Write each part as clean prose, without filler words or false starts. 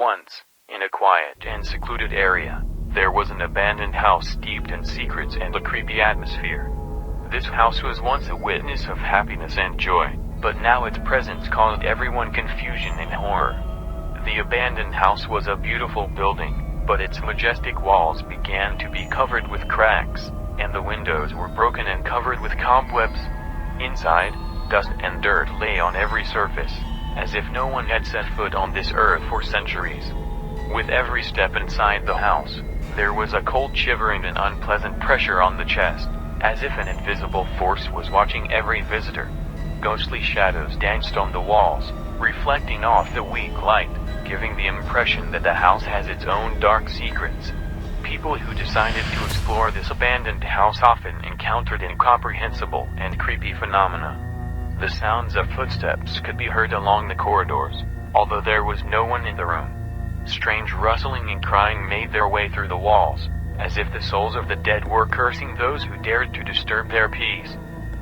Once, in a quiet and secluded area, there was an abandoned house steeped in secrets and a creepy atmosphere. This house was once a witness of happiness and joy, but now its presence caused everyone confusion and horror. The abandoned house was a beautiful building, but its majestic walls began to be covered with cracks, and the windows were broken and covered with cobwebs. Inside, dust and dirt lay on every surface, as if no one had set foot on this earth for centuries. With every step inside the house, there was a cold shiver and an unpleasant pressure on the chest, as if an invisible force was watching every visitor. Ghostly shadows danced on the walls, reflecting off the weak light, giving the impression that the house has its own dark secrets. People who decided to explore this abandoned house often encountered incomprehensible and creepy phenomena. The sounds of footsteps could be heard along the corridors, although there was no one in the room. Strange rustling and crying made their way through the walls, as if the souls of the dead were cursing those who dared to disturb their peace.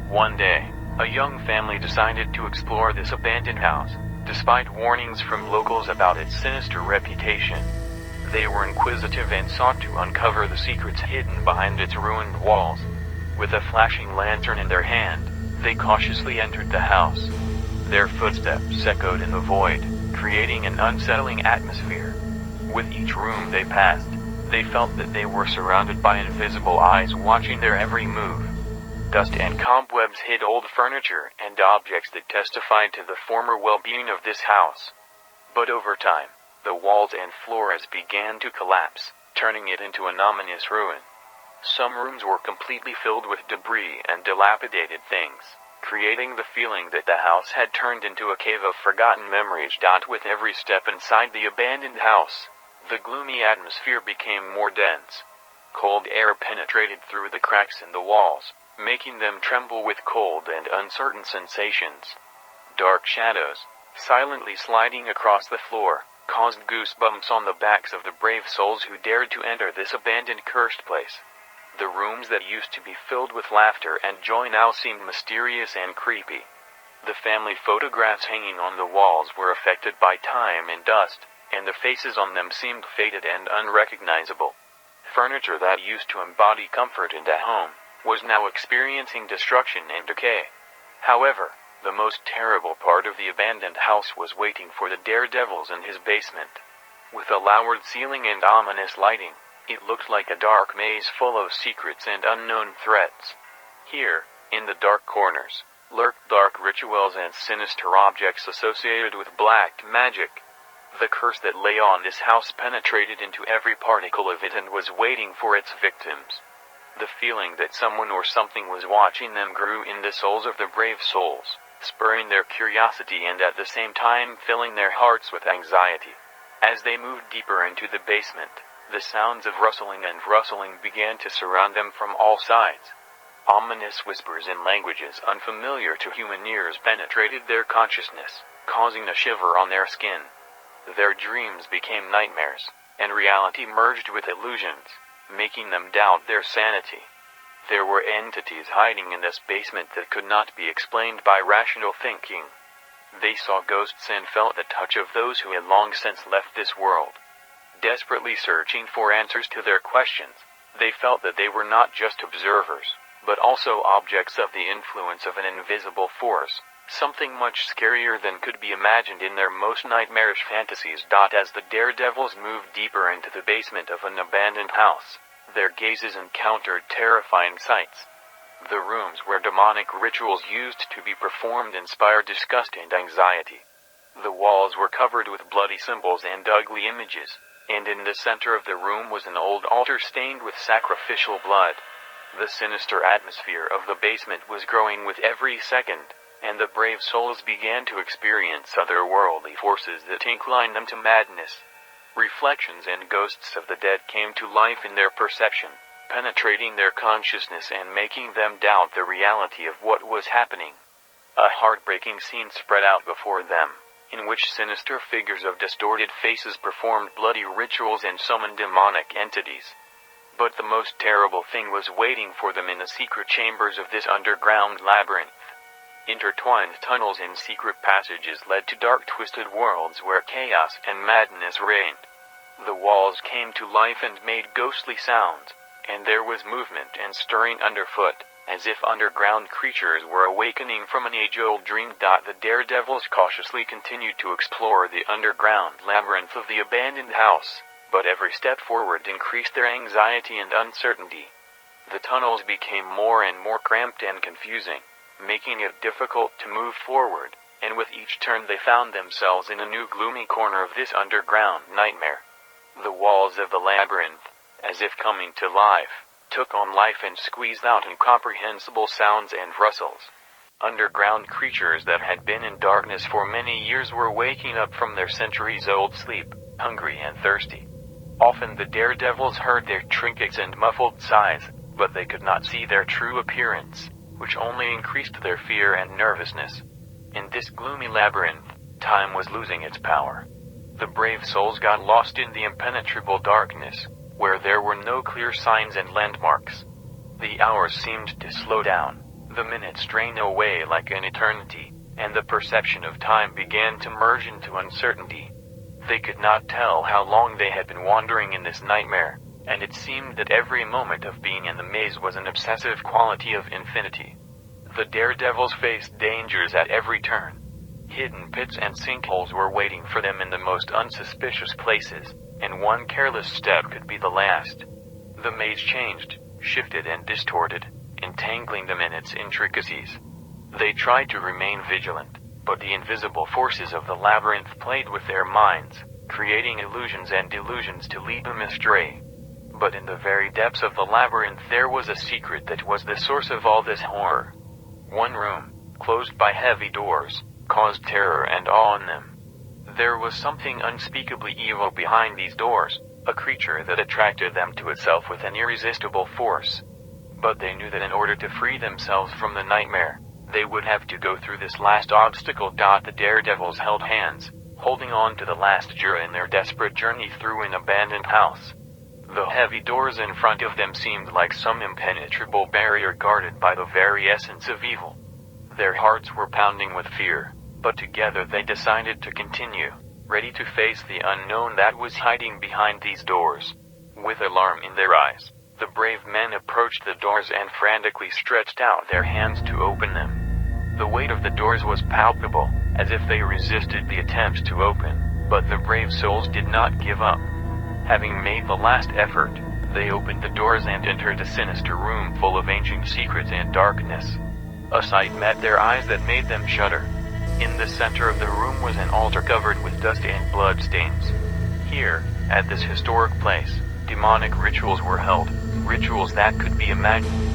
One day, a young family decided to explore this abandoned house, despite warnings from locals about its sinister reputation. They were inquisitive and sought to uncover the secrets hidden behind its ruined walls. With a flashing lantern in their hand, they cautiously entered the house. Their footsteps echoed in the void, creating an unsettling atmosphere. With each room they passed, they felt that they were surrounded by invisible eyes watching their every move. Dust and cobwebs hid old furniture and objects that testified to the former well-being of this house. But over time, the walls and floors began to collapse, turning it into an ominous ruin. Some rooms were completely filled with debris and dilapidated things, creating the feeling that the house had turned into a cave of forgotten memories. With every step inside the abandoned house, the gloomy atmosphere became more dense. Cold air penetrated through the cracks in the walls, making them tremble with cold and uncertain sensations. Dark shadows, silently sliding across the floor, caused goosebumps on the backs of the brave souls who dared to enter this abandoned, cursed place. The rooms that used to be filled with laughter and joy now seemed mysterious and creepy. The family photographs hanging on the walls were affected by time and dust, and the faces on them seemed faded and unrecognizable. Furniture that used to embody comfort in the home was now experiencing destruction and decay. However, the most terrible part of the abandoned house was waiting for the daredevils in his basement. With a lowered ceiling and ominous lighting, it looked like a dark maze full of secrets and unknown threats. Here, in the dark corners, lurked dark rituals and sinister objects associated with black magic. The curse that lay on this house penetrated into every particle of it and was waiting for its victims. The feeling that someone or something was watching them grew in the souls of the brave souls, spurring their curiosity and at the same time filling their hearts with anxiety. As they moved deeper into the basement, the sounds of rustling began to surround them from all sides. Ominous whispers in languages unfamiliar to human ears penetrated their consciousness, causing a shiver on their skin. Their dreams became nightmares, and reality merged with illusions, making them doubt their sanity. There were entities hiding in this basement that could not be explained by rational thinking. They saw ghosts and felt the touch of those who had long since left this world. Desperately searching for answers to their questions, they felt that they were not just observers, but also objects of the influence of an invisible force, something much scarier than could be imagined in their most nightmarish fantasies. As the daredevils moved deeper into the basement of an abandoned house, their gazes encountered terrifying sights. The rooms where demonic rituals used to be performed inspired disgust and anxiety. The walls were covered with bloody symbols and ugly images, and in the center of the room was an old altar stained with sacrificial blood. The sinister atmosphere of the basement was growing with every second, and the brave souls began to experience otherworldly forces that inclined them to madness. Reflections and ghosts of the dead came to life in their perception, penetrating their consciousness and making them doubt the reality of what was happening. A heartbreaking scene spread out before them, in which sinister figures of distorted faces performed bloody rituals and summoned demonic entities. But the most terrible thing was waiting for them in the secret chambers of this underground labyrinth. Intertwined tunnels and secret passages led to dark, twisted worlds where chaos and madness reigned. The walls came to life and made ghostly sounds, and there was movement and stirring underfoot, as if underground creatures were awakening from an age-old dream. The daredevils cautiously continued to explore the underground labyrinth of the abandoned house, but every step forward increased their anxiety and uncertainty. The tunnels became more and more cramped and confusing, making it difficult to move forward, and with each turn they found themselves in a new gloomy corner of this underground nightmare. The walls of the labyrinth, as if coming to life, took on life and squeezed out incomprehensible sounds and rustles. Underground creatures that had been in darkness for many years were waking up from their centuries-old sleep, hungry and thirsty. Often the daredevils heard their trinkets and muffled sighs, but they could not see their true appearance, which only increased their fear and nervousness. In this gloomy labyrinth, time was losing its power. The brave souls got lost in the impenetrable darkness, where there were no clear signs and landmarks. The hours seemed to slow down, the minutes drained away like an eternity, and the perception of time began to merge into uncertainty. They could not tell how long they had been wandering in this nightmare, and it seemed that every moment of being in the maze was an obsessive quality of infinity. The daredevils faced dangers at every turn. Hidden pits and sinkholes were waiting for them in the most unsuspicious places, and one careless step could be the last. The maze changed, shifted and distorted, entangling them in its intricacies. They tried to remain vigilant, but the invisible forces of the labyrinth played with their minds, creating illusions and delusions to lead them astray. But in the very depths of the labyrinth there was a secret that was the source of all this horror. One room, closed by heavy doors, caused terror and awe in them. There was something unspeakably evil behind these doors, a creature that attracted them to itself with an irresistible force. But they knew that in order to free themselves from the nightmare, they would have to go through this last obstacle. The daredevils held hands, holding on to the last jura in their desperate journey through an abandoned house. The heavy doors in front of them seemed like some impenetrable barrier guarded by the very essence of evil. Their hearts were pounding with fear, but together they decided to continue, ready to face the unknown that was hiding behind these doors. With alarm in their eyes, the brave men approached the doors and frantically stretched out their hands to open them. The weight of the doors was palpable, as if they resisted the attempts to open, but the brave souls did not give up. Having made the last effort, they opened the doors and entered a sinister room full of ancient secrets and darkness. A sight met their eyes that made them shudder. In the center of the room was an altar covered with dust and blood stains. Here, at this historic place, demonic rituals were held, rituals that could be imagined